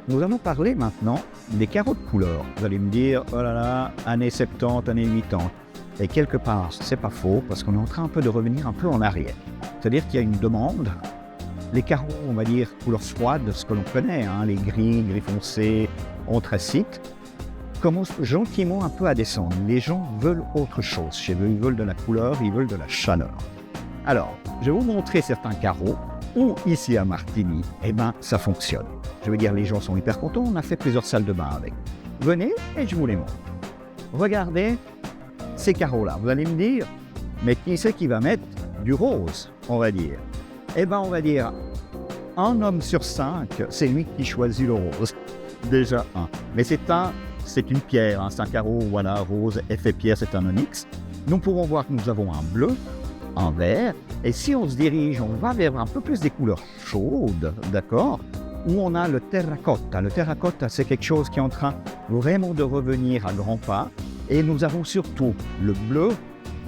nous allons parler maintenant des carreaux de couleur. Vous allez me dire, oh là là, années 70, années 80. Et quelque part, c'est pas faux, parce qu'on est en train un peu de revenir un peu en arrière. C'est-à-dire qu'il y a une demande. Les carreaux, on va dire, couleur froide, ce que l'on connaît, les gris, gris foncé, anthracite, commencent gentiment un peu à descendre. Les gens veulent autre chose chez eux. Ils veulent de la couleur, ils veulent de la chaleur. Alors, je vais vous montrer certains carreaux où, ici à Martigny, ça fonctionne. Je veux dire, les gens sont hyper contents. On a fait plusieurs salles de bain avec. Venez et je vous les montre. Regardez ces carreaux-là. Vous allez me dire, mais qui c'est qui va mettre du rose, on va dire? On va dire, un homme sur 5, c'est lui qui choisit le rose. Déjà un. Mais c'est une pierre, c'est un carreau, voilà, rose, effet pierre, c'est un onyx. Nous pouvons voir que nous avons un bleu, un vert, et si on se dirige, on va vers un peu plus des couleurs chaudes, d'accord, où on a le terracotta. Le terracotta, c'est quelque chose qui est en train vraiment de revenir à grands pas, et nous avons surtout le bleu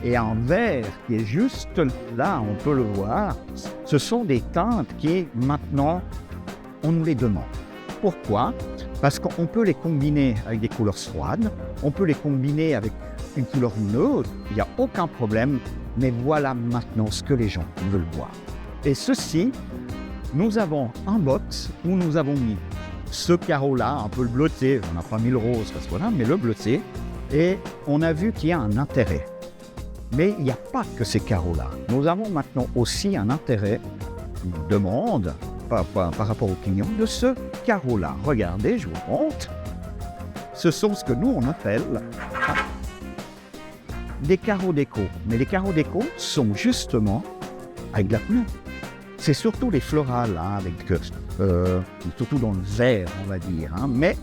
et un vert qui est juste là, on peut le voir. Ce sont des teintes qui, maintenant, on nous les demande. Pourquoi ? Parce qu'on peut les combiner avec des couleurs froides, on peut les combiner avec une couleur neutre, il n'y a aucun problème, mais voilà maintenant ce que les gens veulent voir. Et ceci, nous avons un box où nous avons mis ce carreau-là, un peu le bleuté, on n'a pas mis le rose parce que voilà, mais le bleuté, et on a vu qu'il y a un intérêt. Mais il n'y a pas que ces carreaux-là. Nous avons maintenant aussi un intérêt, une demande, par rapport aux clients, de ce carreau-là. Regardez, je vous montre. Ce sont ce que nous, on appelle des carreaux déco. Mais les carreaux déco sont justement avec de la couleur. C'est surtout les florales, surtout dans le vert, on va dire. Mais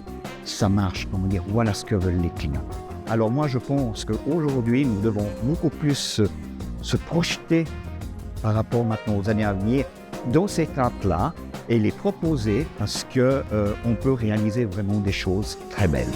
ça marche, comment dire, voilà ce que veulent les clients. Alors moi, je pense qu'aujourd'hui, nous devons beaucoup plus se projeter par rapport maintenant aux années à venir dans ces teintes-là et les proposer parce qu'on peut réaliser vraiment des choses très belles.